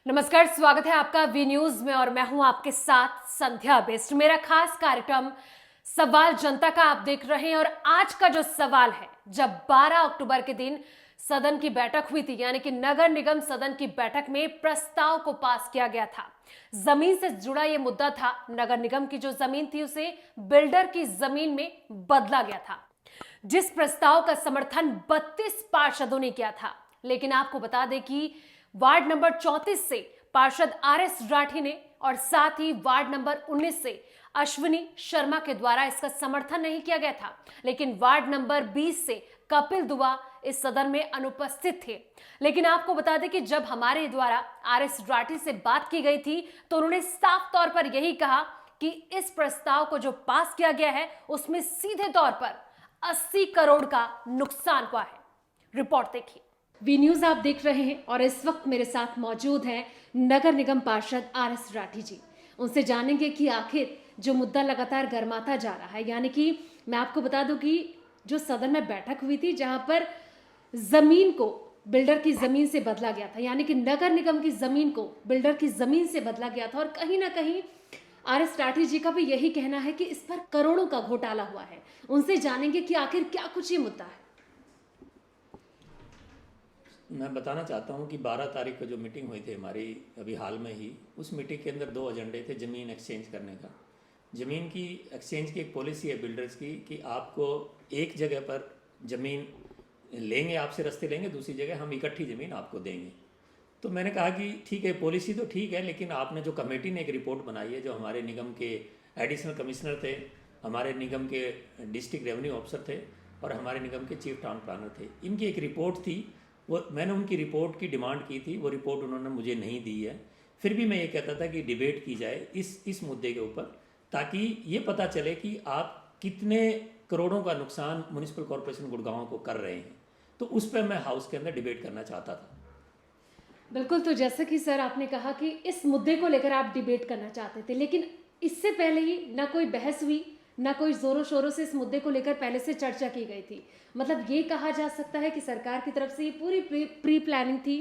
नमस्कार, स्वागत है आपका वी न्यूज में और मैं हूं आपके साथ संध्या बेस्ट। मेरा खास कार्यक्रम सवाल जनता का आप देख रहे हैं और आज का जो सवाल है, जब 12 अक्टूबर के दिन सदन की बैठक हुई थी, यानी कि नगर निगम सदन की बैठक में प्रस्ताव को पास किया गया था। जमीन से जुड़ा यह मुद्दा था। नगर निगम की जो जमीन थी उसे बिल्डर की जमीन में बदला गया था, जिस प्रस्ताव का समर्थन 32 पार्षदों ने किया था। लेकिन आपको बता दें कि वार्ड नंबर 34 से पार्षद आरएस राठी ने और साथ ही वार्ड नंबर 19 से अश्विनी शर्मा के द्वारा इसका समर्थन नहीं किया गया था। लेकिन वार्ड नंबर 20 से कपिल दुआ इस सदन में अनुपस्थित थे। लेकिन आपको बता दें कि जब हमारे द्वारा आरएस राठी से बात की गई थी तो उन्होंने साफ तौर पर यही कहा कि इस प्रस्ताव को जो पास किया गया है उसमें सीधे तौर पर 80 करोड़ का नुकसान हुआ है। रिपोर्ट देखिए। वी न्यूज आप देख रहे हैं और इस वक्त मेरे साथ मौजूद हैं नगर निगम पार्षद आरएस राठी जी। उनसे जानेंगे कि आखिर जो मुद्दा लगातार गर्माता जा रहा है, यानी कि मैं आपको बता दूं कि जो सदन में बैठक हुई थी जहां पर जमीन को बिल्डर की जमीन से बदला गया था, यानी कि नगर निगम की जमीन को बिल्डर की जमीन से बदला गया था और कहीं ना कहीं आरएस राठी जी का भी यही कहना है कि इस पर करोड़ों का घोटाला हुआ है। उनसे जानेंगे कि आखिर क्या कुछ ये मुद्दा है। मैं बताना चाहता हूं कि 12 तारीख को जो मीटिंग हुई थी हमारी अभी हाल में ही, उस मीटिंग के अंदर 2 एजेंडे थे। ज़मीन एक्सचेंज करने का, ज़मीन की एक्सचेंज की एक पॉलिसी है बिल्डर्स की कि आपको एक जगह पर ज़मीन लेंगे, आपसे रस्ते लेंगे, दूसरी जगह हम इकट्ठी ज़मीन आपको देंगे। तो मैंने कहा कि ठीक है, पॉलिसी तो ठीक है, लेकिन आपने जो कमेटी ने एक रिपोर्ट बनाई है, जो हमारे निगम के एडिशनल कमिश्नर थे, हमारे निगम के डिस्ट्रिक्ट रेवेन्यू ऑफिसर थे और हमारे निगम के चीफ टाउन प्लानर थे, इनकी एक रिपोर्ट थी। वो मैंने उनकी रिपोर्ट की डिमांड की थी, वो रिपोर्ट उन्होंने मुझे नहीं दी है। फिर भी मैं ये कहता था कि डिबेट की जाए इस मुद्दे के ऊपर, ताकि ये पता चले कि आप कितने करोड़ों का नुकसान म्युनिसिपल कॉरपोरेशन गुड़गांव को कर रहे हैं। तो उस पर मैं हाउस के अंदर डिबेट करना चाहता था। बिल्कुल, तो जैसे कि सर आपने कहा कि इस मुद्दे को लेकर आप डिबेट करना चाहते थे, लेकिन इससे पहले ही ना कोई बहस हुई, ना कोई जोरों शोरों से इस मुद्दे को लेकर पहले से चर्चा की गई थी। मतलब ये कहा जा सकता है कि सरकार की तरफ से ये पूरी प्री प्लानिंग थी।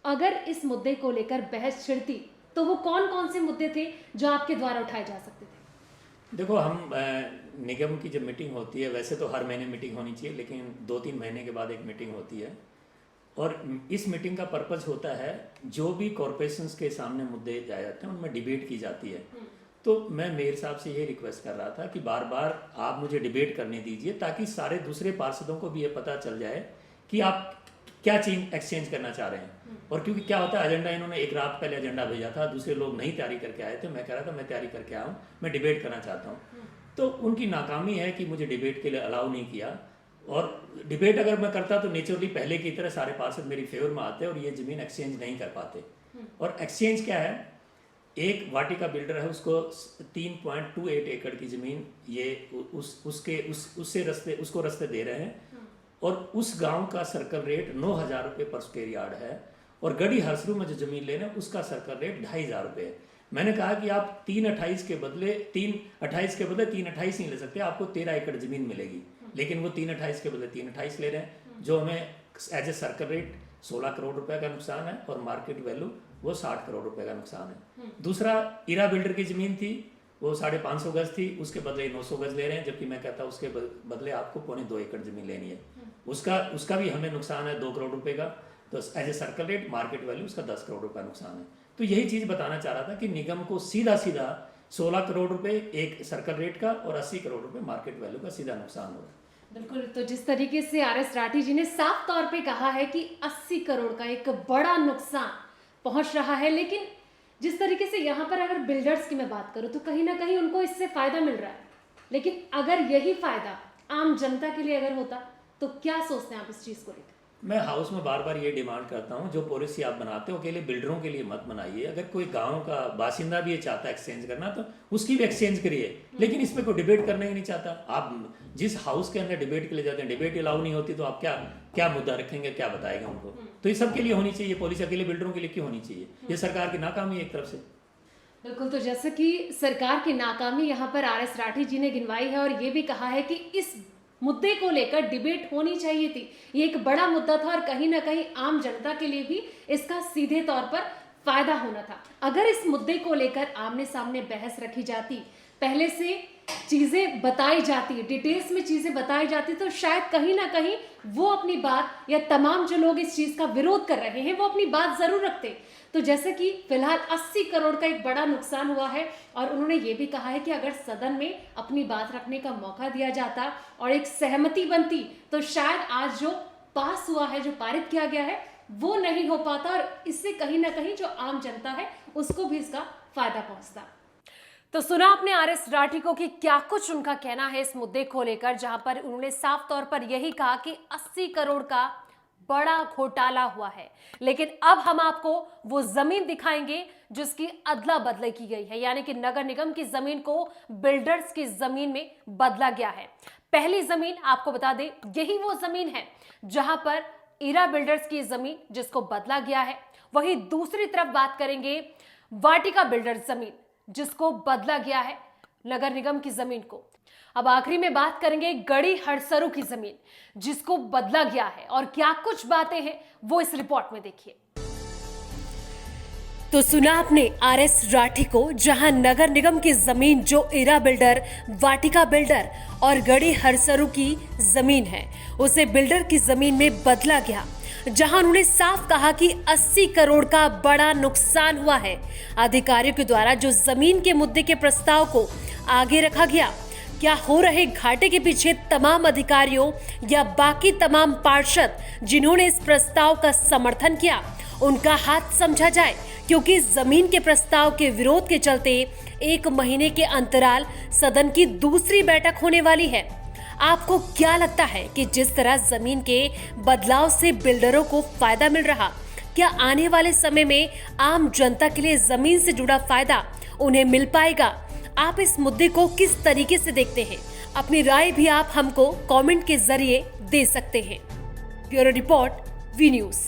अगर इस मुद्दे को लेकर बहस छिड़ती तो वो कौन कौन से मुद्दे थे जो आपके द्वारा उठाए जा सकते थे? देखो, हम निगम की जब मीटिंग होती है, वैसे तो हर महीने मीटिंग होनी चाहिए, लेकिन 2-3 महीने के बाद एक मीटिंग होती है और इस मीटिंग का पर्पज़ होता है जो भी कॉरपोरेशंस के सामने मुद्दे जाए जाते हैं उनमें डिबेट की जाती है। तो मैं मेयर साहब से ये रिक्वेस्ट कर रहा था कि बार बार आप मुझे डिबेट करने दीजिए, ताकि सारे दूसरे पार्षदों को भी ये पता चल जाए कि आप क्या चीज एक्सचेंज करना चाह रहे हैं। और क्योंकि क्या होता है, एजेंडा इन्होंने एक रात पहले एजेंडा भेजा था, दूसरे लोग नहीं तैयारी करके आए थे। मैं कह रहा था मैं तैयारी करके आया हूँ, मैं डिबेट करना चाहता हूँ। तो उनकी नाकामी है कि मुझे डिबेट के लिए अलाउ नहीं किया। और डिबेट अगर मैं करता तो नेचुरली पहले की तरह सारे पार्षद मेरी फेवर में आते और ये ज़मीन एक्सचेंज नहीं कर पाते। और एक्सचेंज क्या है, एक वाटिका बिल्डर है, उसको 3.28 एकड़ की ज़मीन ये उसको रस्ते दे रहे हैं और उस गांव का सर्कल रेट 9,000 रुपये पर स्क्वायर यार्ड है और गढ़ी हरसरू में जो ज़मीन ले रहे हैं उसका सर्कल रेट 2,500 रुपये है। मैंने कहा कि आप 328 के बदले 328 नहीं ले सकते, आपको 13 एकड़ ज़मीन मिलेगी, लेकिन वो 328 के बदले 328 ले रहे हैं, जो हमें as a circle rate 16 crore रुपए का नुकसान है और मार्केट वैल्यू वो 60 करोड़ रुपए का नुकसान है। दूसरा, इरा बिल्डर की ज़मीन थी, वो 550 गज थी, उसके बदले 900 गज ले रहे हैं, जबकि मैं कहता हूँ उसके बदले आपको 2.25 एकड़ ज़मीन लेनी है। उसका भी हमें नुकसान है 2 करोड़ रुपए का। तो as a circle rate market value उसका 10 करोड़ रुपये नुकसान है। तो यही चीज़ बताना चाह रहा था कि निगम को सीधा 16 करोड़ रुपए एक सर्कल रेट का और 80 करोड़ रुपए मार्केट वैल्यू का सीधा नुकसान होगा। बिल्कुल, तो जिस तरीके से आरएस राठी जी ने साफ तौर पे कहा है कि 80 करोड़ का एक बड़ा नुकसान पहुंच रहा है, लेकिन जिस तरीके से यहाँ पर अगर बिल्डर्स की मैं बात करूं तो कहीं ना कहीं उनको इससे फायदा मिल रहा है, लेकिन अगर यही फायदा आम जनता के लिए अगर होता तो क्या सोचते हैं आप इस चीज को लेकर? मैं हाउस में बार बार ये डिमांड करता हूँ, जो पॉलिसी आप बनाते हो अकेले बिल्डरों के लिए मत बनाइए। अगर कोई गांव का बासिंदा भी ये चाहता है एक्सचेंज करना तो उसकी भी एक्सचेंज करिए, लेकिन इस पर कोई डिबेट करना ही नहीं चाहता। आप जिस हाउस के अंदर डिबेट के लिए जाते हैं, डिबेट अलाउ नहीं होती तो आप क्या मुद्दा रखेंगे, क्या बताएंगे उनको? तो ये सबके लिए होनी चाहिए पॉलिसी, अकेले बिल्डरों के लिए क्यों होनी चाहिए? ये सरकार की नाकामी है एक तरफ से। बिल्कुल, तो जैसे कि सरकार की नाकामी यहाँ पर आरएस राठी जी ने गिनवाई है और ये भी कहा है कि इस मुद्दे को लेकर डिबेट होनी चाहिए थी। ये एक बड़ा मुद्दा था और कहीं ना कहीं आम जनता के लिए भी इसका सीधे तौर पर फायदा होना था। अगर इस मुद्दे को लेकर आमने सामने बहस रखी जाती, पहले से चीजें बताई जाती, डिटेल्स में चीजें बताई जाती, तो शायद कहीं ना कहीं वो अपनी बात, या तमाम जो लोग इस चीज का विरोध कर रहे हैं वो अपनी बात जरूर रखते। तो जैसे कि फिलहाल 80 करोड़ का एक बड़ा नुकसान हुआ है, और उन्होंने ये भी कहा है कि अगर सदन में अपनी बात रखने का मौका दिया जाता और एक सहमति बनती, तो शायद आज जो पास हुआ है, जो पारित किया गया है, वो नहीं हो पाता, और इससे कहीं ना कहीं जो आम जनता है उसको भी इसका फायदा पहुंचता। तो सुना आपने आर.एस. राठी को कि क्या कुछ उनका कहना है इस मुद्दे को लेकर, जहां पर उन्होंने साफ तौर पर यही कहा कि 80 करोड़ का बड़ा घोटाला हुआ है। लेकिन अब हम आपको वो जमीन दिखाएंगे जिसकी अदला बदली की गई है, यानी कि नगर निगम की जमीन को बिल्डर्स की जमीन में बदला गया है। पहली जमीन आपको बता दें, यही वो जमीन है जहां पर ईरा बिल्डर्स की जमीन जिसको बदला गया है। वहीं दूसरी तरफ बात करेंगे वाटिका बिल्डर्स जमीन जिसको बदला गया है नगर निगम की जमीन को। अब आखिरी में बात करेंगे गड़ी हड़सरू की जमीन जिसको बदला गया है, और क्या कुछ बातें हैं वो इस रिपोर्ट में देखिए। तो सुना आपने आर.एस. राठी को, जहां नगर निगम की जमीन जो ईरा बिल्डर, वाटिका बिल्डर और गड़ी हड़सरू की जमीन है, उसे बिल्डर की जमीन में बदला गया, जहां उन्होंने साफ कहा कि 80 करोड़ का बड़ा नुकसान हुआ है। अधिकारियों के द्वारा जो जमीन के मुद्दे के प्रस्ताव को आगे रखा गया, क्या हो रहे घाटे के पीछे तमाम अधिकारियों या बाकी तमाम पार्षद जिन्होंने इस प्रस्ताव का समर्थन किया, उनका हाथ समझा जाए, क्योंकि जमीन के प्रस्ताव के विरोध के चलते 1 महीने के अंतराल सदन की दूसरी बैठक होने वाली है। आपको क्या लगता है कि जिस तरह जमीन के बदलाव से बिल्डरों को फायदा मिल रहा, क्या आने वाले समय में आम जनता के लिए जमीन से जुड़ा फायदा उन्हें मिल पाएगा? आप इस मुद्दे को किस तरीके से देखते हैं? अपनी राय भी आप हमको कमेंट के जरिए दे सकते हैं। Bureau report, V news.